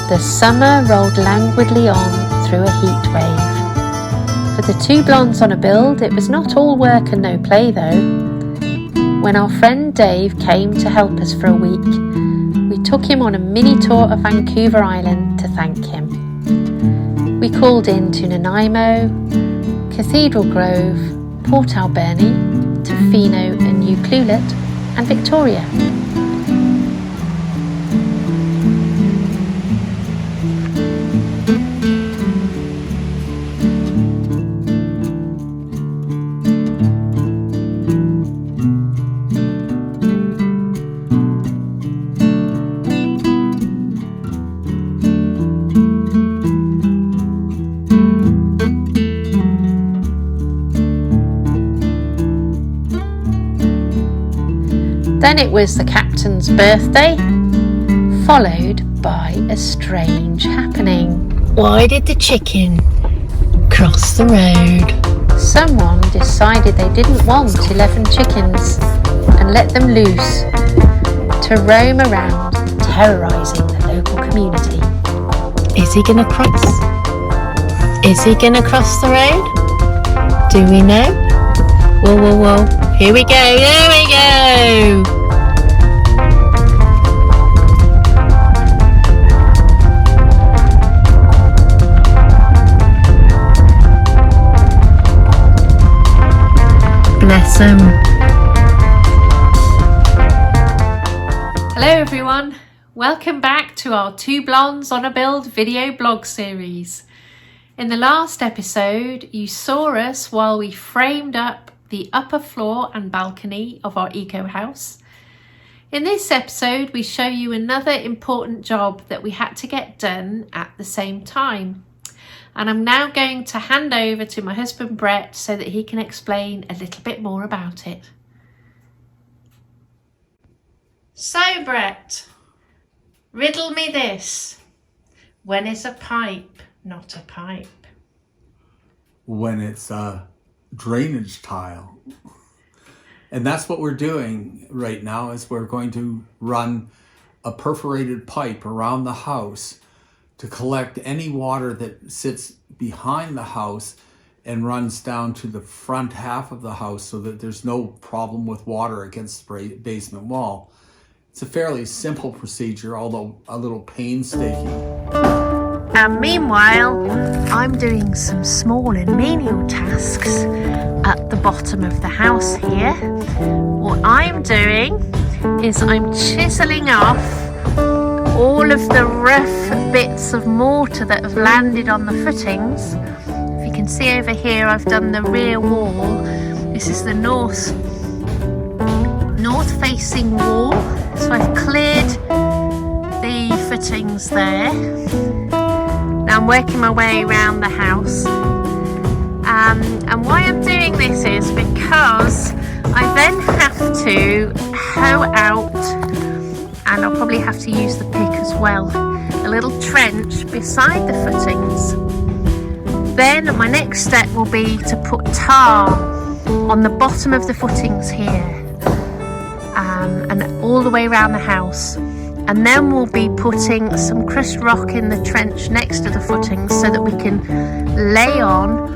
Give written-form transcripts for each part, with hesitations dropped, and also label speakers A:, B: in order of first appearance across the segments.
A: The summer rolled languidly on through a heat wave. For the two blondes on a build, it was not all work and no play though. When our friend Dave came to help us for a week, we took him on a mini tour of Vancouver Island to thank him. We called in to Nanaimo, Cathedral Grove, Port Alberni, Tofino and New Clulet, and Victoria. Then it was the captain's birthday, followed by a strange happening.
B: Why did the chicken cross the road?
A: Someone decided they didn't want 11 chickens and let them loose to roam around, terrorising the local community.
B: Is he gonna cross? Is he gonna cross the road? Do we know? Whoa, whoa, whoa. Here we go, there we go! Bless him.
A: Hello everyone, welcome back to our Two Blondes on a Build video blog series. In the last episode, you saw us while we framed up the upper floor and balcony of our eco house. In this episode, we show you another important job that we had to get done at the same time. And I'm now going to hand over to my husband Brett so that he can explain a little bit more about it. So Brett, riddle me this. When is a pipe not a pipe?
C: When it's a drainage tile. And that's what we're doing right now, is we're going to run a perforated pipe around the house to collect any water that sits behind the house and runs down to the front half of the house so that there's no problem with water against the basement wall. It's a fairly simple procedure, although a little painstaking.
A: And meanwhile, I'm doing some small and menial tasks at the bottom of the house here. What I'm doing is I'm chiseling off all of the rough bits of mortar that have landed on the footings. If you can see over here, I've done the rear wall. This is the north facing wall. So I've cleared the footings there. Now I'm working my way around the house. And why I'm doing this is because I then have to hoe out, and I'll probably have to use the pick as well, a little trench beside the footings. Then my next step will be to put tar on the bottom of the footings here, and all the way around the house. And then we'll be putting some crushed rock in the trench next to the footings so that we can lay on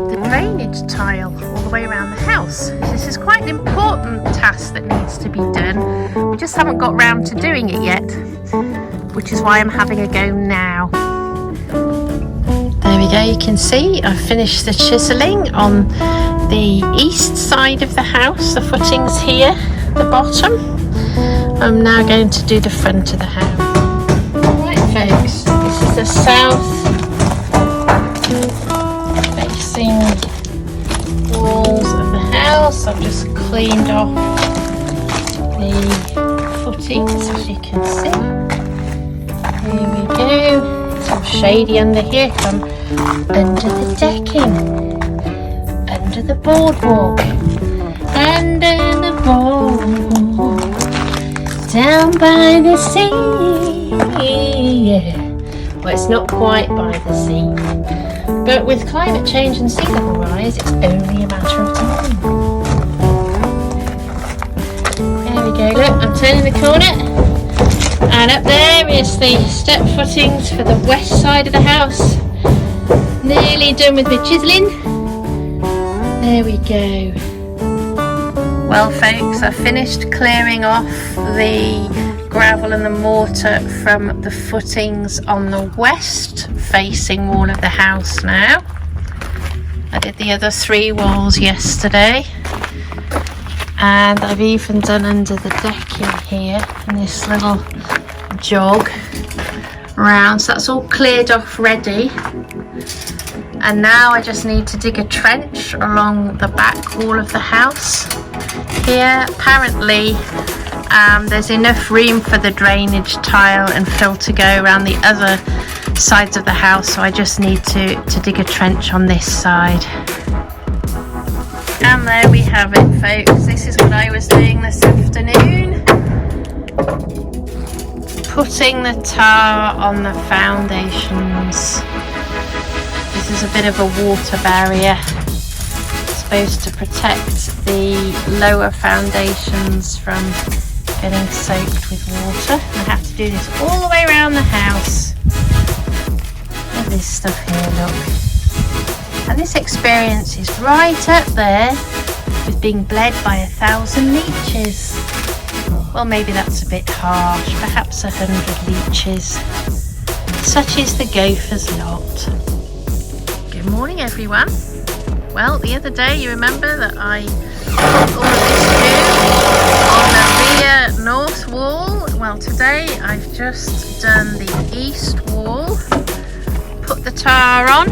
A: the drainage tile all the way around the house. This is quite an important task that needs to be done. We just haven't got round to doing it yet, which is why I'm having a go now. There we go, you can see I've finished the chiselling on the east side of the house, the footings here, the bottom. I'm now going to do the front of the house. Right folks, this is the south facing walls of the house. I've just cleaned off the footings, as you can see. Here we go. It's all shady under here. Come under the decking, under the boardwalk, under the boardwalk, down by the sea. Yeah. Well, it's not quite by the sea, but with climate change and sea level rise, it's only a matter of time. There we go, look, I'm turning the corner
B: And up there is the step footings for the west side of the house. Nearly done with my chiseling. There we go.
A: Well folks, I finished clearing off the gravel and the mortar from the footings on the west facing wall of the house now. I did the other 3 walls yesterday, and I've even done under the decking here in this little jog round, so that's all cleared off ready. And now I just need to dig a trench along the back wall of the house here. Apparently there's enough room for the drainage tile and fill to go around the other sides of the house, so I just need to dig a trench on this side. And there we have it folks, this is what I was doing this afternoon, putting the tar on the foundations. This is a bit of a water barrier, supposed to protect the lower foundations from getting soaked with water. I have to do this all the way around the house. Look at this stuff here, look. And this experience is right up there with being bled by 1,000 leeches. Well, maybe that's a bit harsh, perhaps 100 leeches. Such is the gopher's lot. Good morning everyone. Well, the other day you remember that I put all of this glue on the rear north wall. Well, today I've just done the east wall, put the tar on.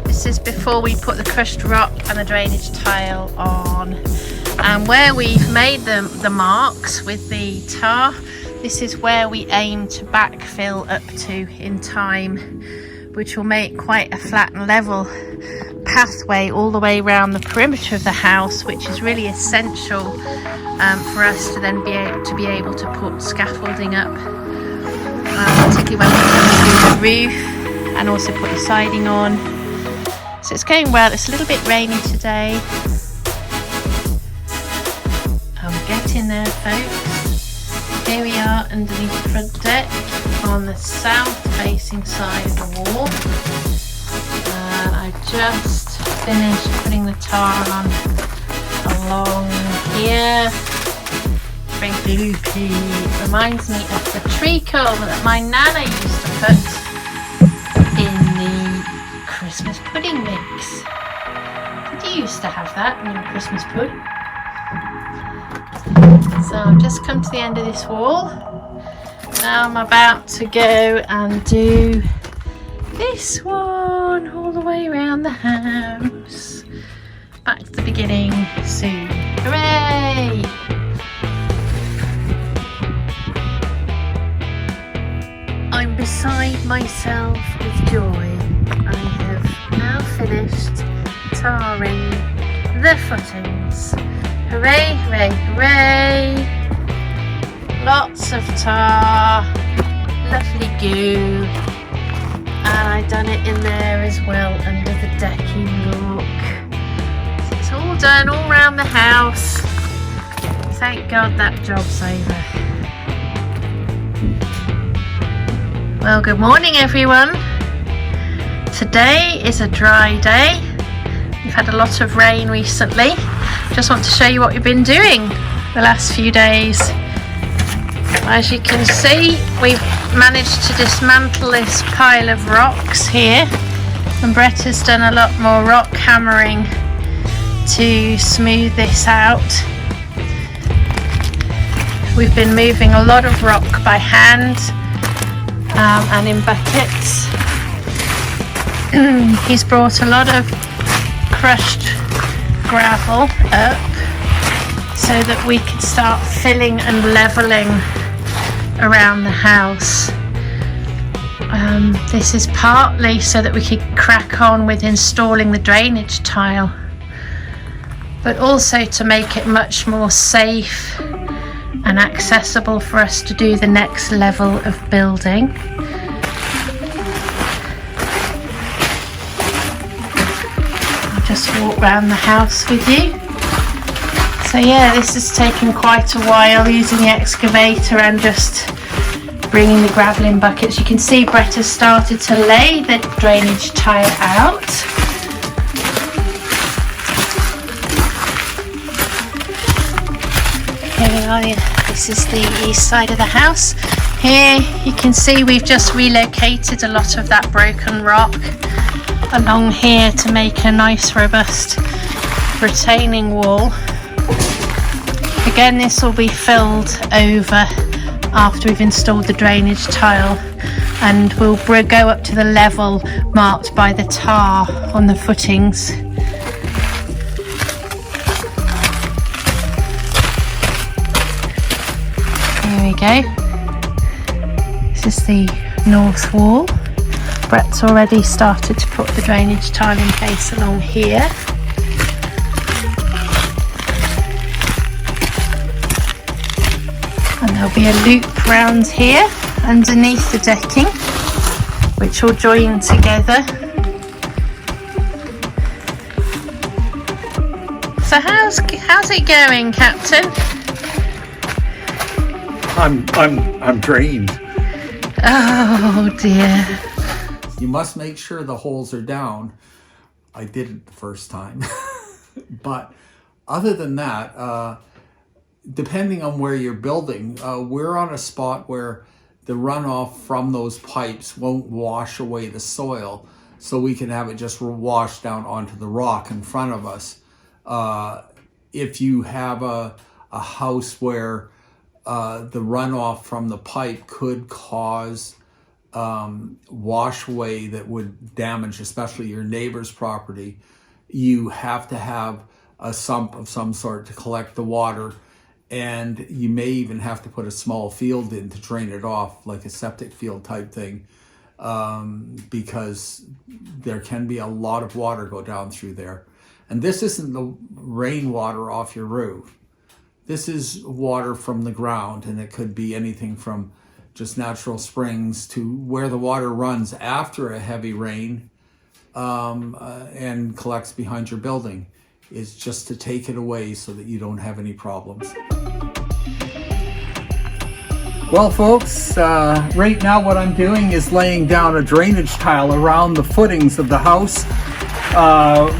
A: This is before we put the crushed rock and the drainage tile on. And where we've made the marks with the tar, this is where we aim to backfill up to in time, which will make quite a flat and level pathway all the way around the perimeter of the house, which is really essential for us to then be able to put scaffolding up, particularly when we come to the roof, and also put the siding on. So it's going well. It's a little bit rainy today. I'm getting there folks. Here we are underneath the front deck on the south facing side of the wall. I just finished putting the tar on along here. Very gloopy. Reminds me of the treacle that my nana used to put in the Christmas pudding mix. Did you used to have that in your Christmas pudding? So I've just come to the end of this wall. Now I'm about to go and do this one all the way around the house. Back to the beginning soon. Hooray! I'm beside myself with joy. I have now finished tarring the footings. Hooray, hooray, hooray! Lots of tar, lovely goo, and I've done it in there as well under the decking, look. So it's all done all around the house. Thank God that job's over. Well, good morning everyone. Today is a dry day. We've had a lot of rain recently. Just want to show you what we've been doing the last few days. As you can see, we've managed to dismantle this pile of rocks here, and Brett has done a lot more rock hammering to smooth this out. We've been moving a lot of rock by hand and in buckets. He's brought a lot of crushed gravel up so that we could start filling and levelling around the house. This is partly so that we could crack on with installing the drainage tile, but also to make it much more safe and accessible for us to do the next level of building. I'll just walk around the house with you. So So yeah, this has taken quite a while using the excavator and just bringing the gravel in buckets. You can see Brett has started to lay the drainage tile out. Here we are, this is the east side of the house. Here you can see we've just relocated a lot of that broken rock along here to make a nice robust retaining wall. Again, this will be filled over after we've installed the drainage tile, and we'll go up to the level marked by the tar on the footings. There we go. This is the north wall. Brett's already started to put the drainage tile in place along here. And there'll be a loop round here underneath the decking, which will join together. So how's it going, Captain?
C: I'm drained.
A: Oh dear.
C: You must make sure the holes are down. I did it the first time. But other than that, depending on where you're building, we're on a spot where the runoff from those pipes won't wash away the soil, so we can have it just wash down onto the rock in front of us. If you have a house where the runoff from the pipe could cause wash away that would damage especially your neighbor's property, you have to have a sump of some sort to collect the water, and you may even have to put a small field in to drain it off, like a septic field type thing, because there can be a lot of water go down through there. And this isn't the rainwater off your roof. This is water from the ground, and it could be anything from just natural springs to where the water runs after a heavy rain and collects behind your building. Is just to take it away so that you don't have any problems. Well, folks, right now what I'm doing is laying down a drainage tile around the footings of the house.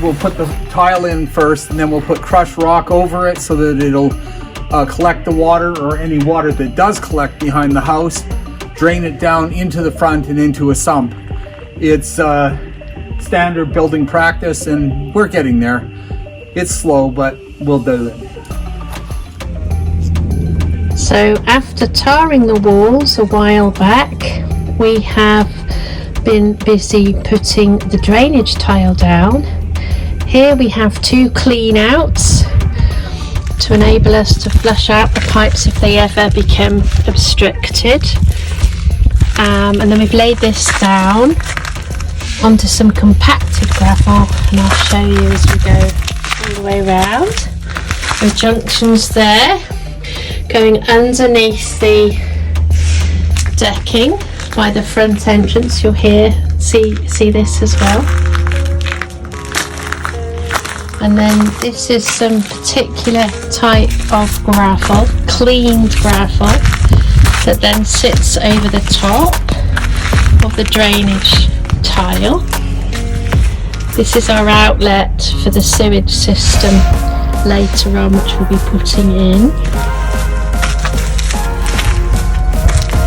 C: We'll put the tile in first, and then we'll put crushed rock over it so that it'll collect the water, or any water that does collect behind the house, drain it down into the front and into a sump. It's standard building practice, and we're getting there. It's slow, but we'll do it.
A: So after tarring the walls a while back, we have been busy putting the drainage tile down. Here we have 2 clean outs to enable us to flush out the pipes if they ever become obstructed. And then we've laid this down onto some compacted gravel, and I'll show you as we go all the way around. The junctions there going underneath the decking by the front entrance. You'll see this as well. And then this is some particular type of gravel, cleaned gravel, that then sits over the top of the drainage tile. This is our outlet for the sewage system later on, which we'll be putting in.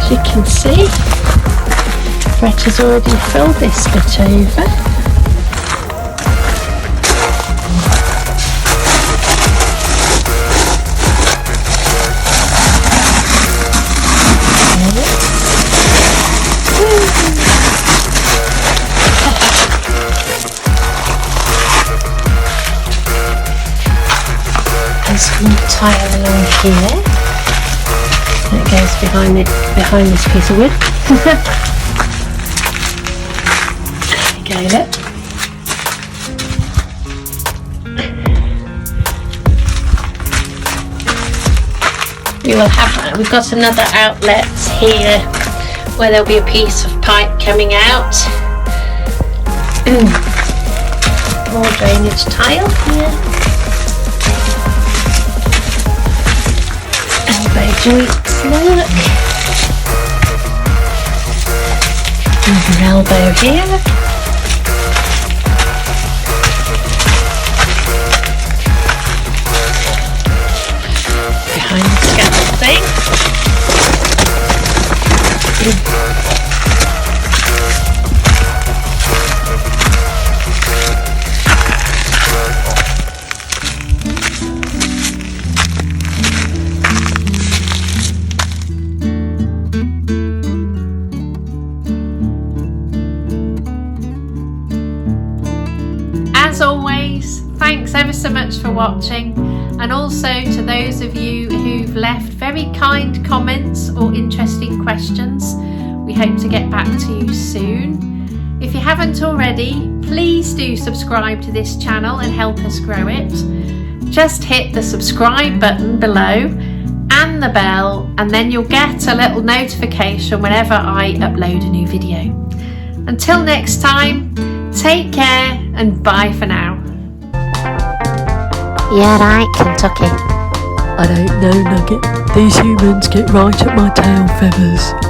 A: As you can see, Brett has already filled this bit over. Some tile along here. And it goes behind this piece of wood. There we go, look. We've got another outlet here where there'll be a piece of pipe coming out. More drainage tile here.
B: elbow joints, look. Another elbow here. Behind the scaffolding.
A: As always, thanks ever so much for watching, and also to those of you who've left very kind comments or interesting questions. We hope to get back to you soon. If you haven't already, please do subscribe to this channel and help us grow it. Just hit the subscribe button below and the bell, and then you'll get a little notification whenever I upload a new video. Until next time, take care and bye for now.
B: Yeah, right, Kentucky.
D: I don't know, Nugget. These humans get right at my tail feathers.